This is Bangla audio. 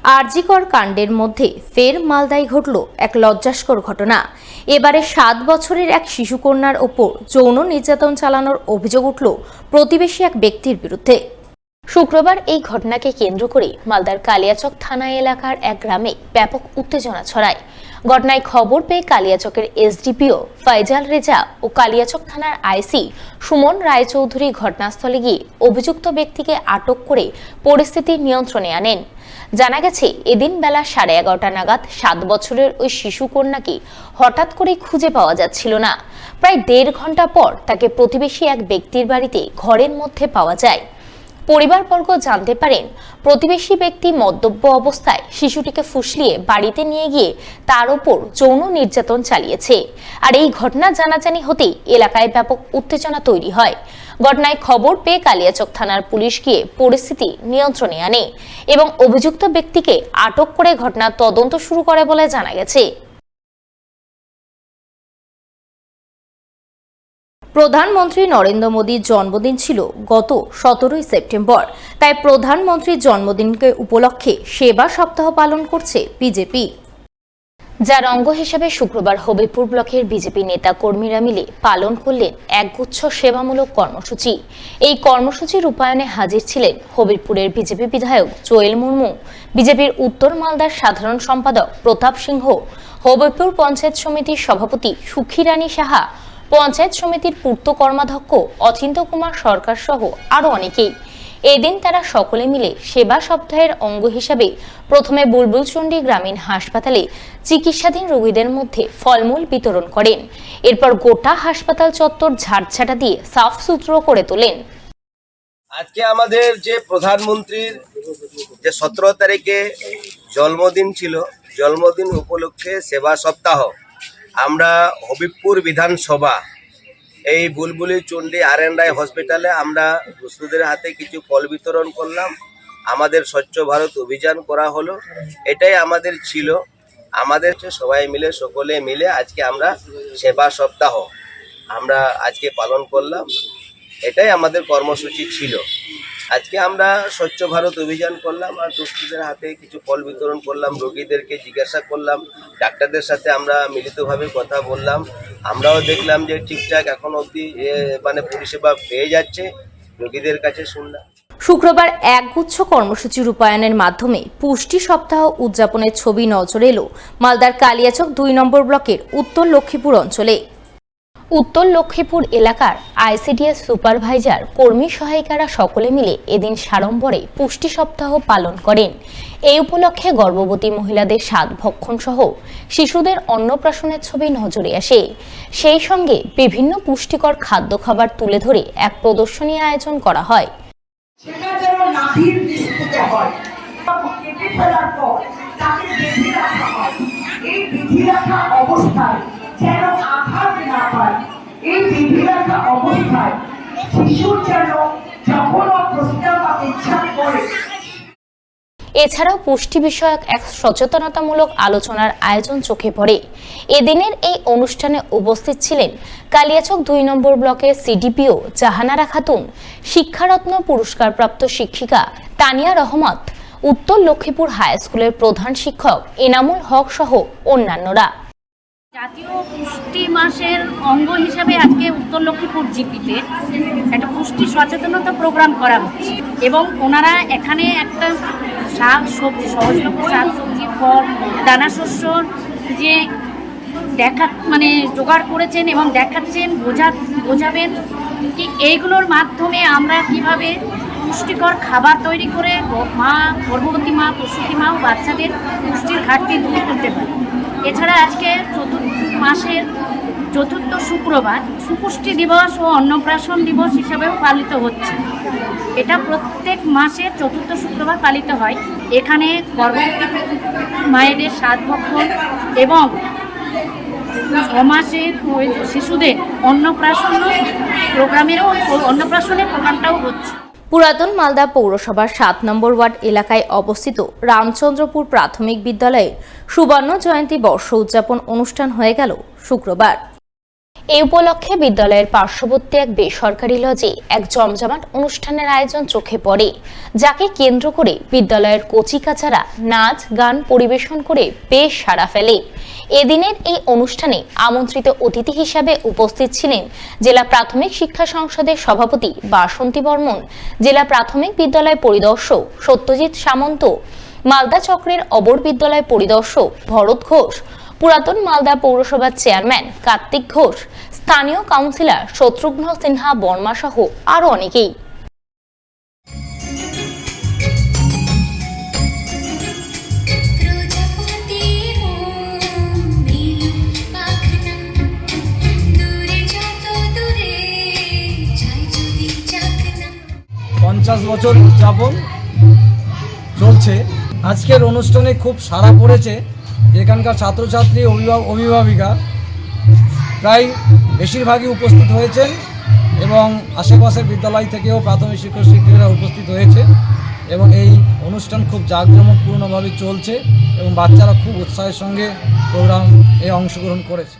আরজিকর কাণ্ডের মধ্যে ফের মালদায় ঘটল এক লজ্জাস্কর ঘটনা। এবারে 7 বছরের এক শিশুকন্যার ওপর যৌন নির্যাতন চালানোর অভিযোগ উঠল প্রতিবেশী এক ব্যক্তির বিরুদ্ধে। শুক্রবার এই ঘটনাকে কেন্দ্র করে মালদার কালিয়াচক থানা এলাকার এক গ্রামে ব্যাপক উত্তেজনা ছড়ায়। ঘটনায় খবর পেয়ে কালিয়াচকের এসডিপিও ফয়জাল রেজা ও কালিয়াচক থানার আইসি সুমন রায়চৌধুরী ঘটনাস্থলে গিয়ে অভিযুক্ত ব্যক্তিকে আটক করে পরিস্থিতি নিয়ন্ত্রণে আনেন। জানা গেছে, এদিন বেলা 11:30 নাগাদ 7 বছরের ওই শিশুকন্যাকে হঠাৎ করে খুঁজে পাওয়া যাচ্ছিল না। প্রায় 1.5 ঘন্টা পর তাকে প্রতিবেশী এক ব্যক্তির বাড়িতে ঘরের মধ্যে পাওয়া যায়। পরিবারবর্গ জানতে পারেন, প্রতিবেশী ব্যক্তি মদ্যপ অবস্থায় শিশুটিকে ফুসলিয়ে বাড়িতে নিয়ে গিয়ে তার উপর যৌন নির্যাতন চালিয়েছে। আর এই ঘটনা জানাজানি হতেই এলাকায় ব্যাপক উত্তেজনা তৈরি হয়। ঘটনায় খবর পেয়ে কালিয়াচক থানার পুলিশ গিয়ে পরিস্থিতি নিয়ন্ত্রণে আনে এবং অভিযুক্ত ব্যক্তিকে আটক করে ঘটনার তদন্ত শুরু করে বলে জানা গেছে। প্রধানমন্ত্রী নরেন্দ্র মোদীর জন্মদিন ছিল গত 17 সেপ্টেম্বর। তাই প্রধানমন্ত্রীর জন্মদিনকে উপলক্ষে সেবা সপ্তাহ পালন করছে বিজেপি, যার অঙ্গ হিসেবে শুক্রবার হবিপুর ব্লকের বিজেপি নেতা কর্মীরা মিলে পালন করলেন একগুচ্ছ সেবামূলক কর্মসূচি। এই কর্মসূচির রূপায়ণে হাজির ছিলেন হবিপুরের বিজেপি বিধায়ক জোয়েল মুর্মু, বিজেপির উত্তর মালদার সাধারণ সম্পাদক প্রতাপ সিংহ, হবিপুর পঞ্চায়েত সমিতির সভাপতি সুখী রানী সাহা, পঞ্চায়েত সমিতির পূর্ত কর্মাধ্যক্ষ অচিন্ত কুমার সরকার সহ আরো অনেকেই। এদিন তারা সকলে মিলে সেবা সপ্তাহের অঙ্গ হিসাবে প্রথমে বুলবুলচন্ডী গ্রামীণ হাসপাতালে চিকিৎসাধীন রোগীদের মধ্যে ফলমূল বিতরণ করেন। এরপর গোটা হাসপাতাল চত্বর ঝাড়ঝাঁটা দিয়ে সাফ সুতরো করে তোলেন। আজকে আমাদের যে প্রধানমন্ত্রীর যে 17 তারিখে জন্মদিন ছিল, জন্মদিন উপলক্ষে সেবা সপ্তাহ আমরা হবিবপুর বিধানসভা এই বুলবুলি চন্ডী আর.এন. রায় হসপিটালে আমরা দুস্থদের হাতে কিছু ফল বিতরণ করলাম। আমাদের স্বচ্ছ ভারত অভিযান করা হলো। এটাই আমাদের ছিল, আমাদের সবাই মিলে সকলে মিলে আজকে আমরা সেবা সপ্তাহ আমরা আজকে পালন করলাম। এটাই আমাদের কর্মসূচি ছিল। আজকে আমরা স্বচ্ছ ভারত অভিযান করলাম আর দুস্থদের হাতে কিছু ফল বিতরণ করলাম, রোগীদেরকে জিজ্ঞাসা করলাম, ডাক্তারদের সাথে আমরা মিলিতভাবে কথা বললাম। আমরাও দেখলাম যে ঠিকঠাক এখন অবধি পরিষেবা পেয়ে যাচ্ছে, রোগীদের কাছে শুনলাম। শুক্রবার একগুচ্ছ কর্মসূচি রূপায়ণের মাধ্যমে পুষ্টি সপ্তাহ উদযাপনের ছবি নজরে এলো মালদার কালিয়াচক 2 নম্বর ব্লকের উত্তর লক্ষ্মীপুর অঞ্চলে। উত্তর লক্ষ্মীপুর এলাকার আইসিডিএস সুপারভাইজার কর্মী সহায়িকারা সকলে মিলে এদিন সাড়ম্বরে পুষ্টি সপ্তাহ পালন করেন। এই উপলক্ষে গর্ভবতী মহিলাদের স্বাদ ভক্ষণ সহ শিশুদের অন্নপ্রাশনের ছবি নজরে আসে। সেই সঙ্গে বিভিন্ন পুষ্টিকর খাদ্য খাবার তুলে ধরে এক প্রদর্শনী আয়োজন করা হয়। যেন আঘাত না পায়, এই বিধি রাখা অবস্থায় শিশুর যেন যখন প্রস্তাব ইচ্ছা করে। এছাড়াও পুষ্টি বিষয়ক এক সচেতনতামূলক আলোচনার আয়োজন চোখে পড়ে। এদিনের এই অনুষ্ঠানে উপস্থিত ছিলেন কালিয়াচক 2 নম্বর ব্লকের সিডিপিও জাহানারা খাতুন, শিক্ষারত্ন পুরস্কারপ্রাপ্ত শিক্ষিকা তানিয়া রহমত, উত্তর লক্ষ্মীপুর হাই স্কুলের প্রধান শিক্ষক এনামুল হক সহ অন্যান্যরা। জাতীয় পুষ্টি মাসের অঙ্গ হিসাবে আজকে উত্তর লক্ষ্মীপুর জিপিতে একটা পুষ্টি সচেতনতা প্রোগ্রাম করা হচ্ছে এবং ওনারা এখানে একটা শাক সবজি, সহজলভ্য শাক সবজি, ফল, দানা শস্যর যে জোগাড় করেছেন এবং দেখাচ্ছেন, বোঝাবেন কি এইগুলোর মাধ্যমে আমরা কিভাবে পুষ্টিকর খাবার তৈরি করে গর্ভবতী মা, প্রসূতি মা ও বাচ্চাদের পুষ্টির ঘাটতি দূর করতে পারি। এছাড়া আজকে মাসের চতুর্থ শুক্রবার সুপুষ্টি দিবস ও অন্নপ্রাশন দিবস হিসাবেও পালিত হচ্ছে। এটা প্রত্যেক মাসের চতুর্থ শুক্রবার পালিত হয়। এখানে গর্ভবতী মায়েদের স্বাদ ভক্ষণ এবং 6 মাসের শিশুদের অন্নপ্রাশনের প্রোগ্রামটাও হচ্ছে। পুরাতন মালদা পৌরসভার 7 নম্বর ওয়ার্ড এলাকায় অবস্থিত রামচন্দ্রপুর প্রাথমিক বিদ্যালয়ে সুবর্ণ জয়ন্তী বর্ষ উদযাপন অনুষ্ঠান হয়ে গেল শুক্রবার। এই উপলক্ষে বিদ্যালয়ের পার্শ্ববর্তী এক বেসরকারি লজে এক জমজমাট অনুষ্ঠানের আয়োজন চোখে পড়ে, যাকে কেন্দ্র করে বিদ্যালয়ের কচিকাচারা নাচ গান পরিবেশন করে বেশ সাড়া ফেলে। এদিনের এই অনুষ্ঠানে আমন্ত্রিত অতিথি হিসাবে উপস্থিত ছিলেন জেলা প্রাথমিক শিক্ষা সংসদের সভাপতি বাসন্তী বর্মন, জেলা প্রাথমিক বিদ্যালয় পরিদর্শক সত্যজিৎ সামন্ত, মালদা চক্রের অবর বিদ্যালয় পরিদর্শক ভরত ঘোষ, পুরাতন মালদা পৌরসভার চেয়ারম্যান কার্তিক ঘোষ, স্থানীয় কাউন্সিলর শত্রুঘ্ন সিনহা বর্মা সহ আরো অনেকেই। প্রজাপতি নীল পাখনা দূরে যত দূরে চাই যদি চাকনা 50 বছর উদযাপন চলছে। আজকের অনুষ্ঠানে খুব সাড়া পড়েছে। এখানকার ছাত্রছাত্রী অভিভাবিকা প্রায় বেশিরভাগই উপস্থিত হয়েছেন এবং আশেপাশের বিদ্যালয় থেকেও প্রাথমিক শিক্ষক শিক্ষিকারা উপস্থিত হয়েছে এবং এই অনুষ্ঠান খুব জাঁকজমকপূর্ণভাবে চলছে এবং বাচ্চারা খুব উৎসাহের সঙ্গে প্রোগ্রামে অংশগ্রহণ করেছে।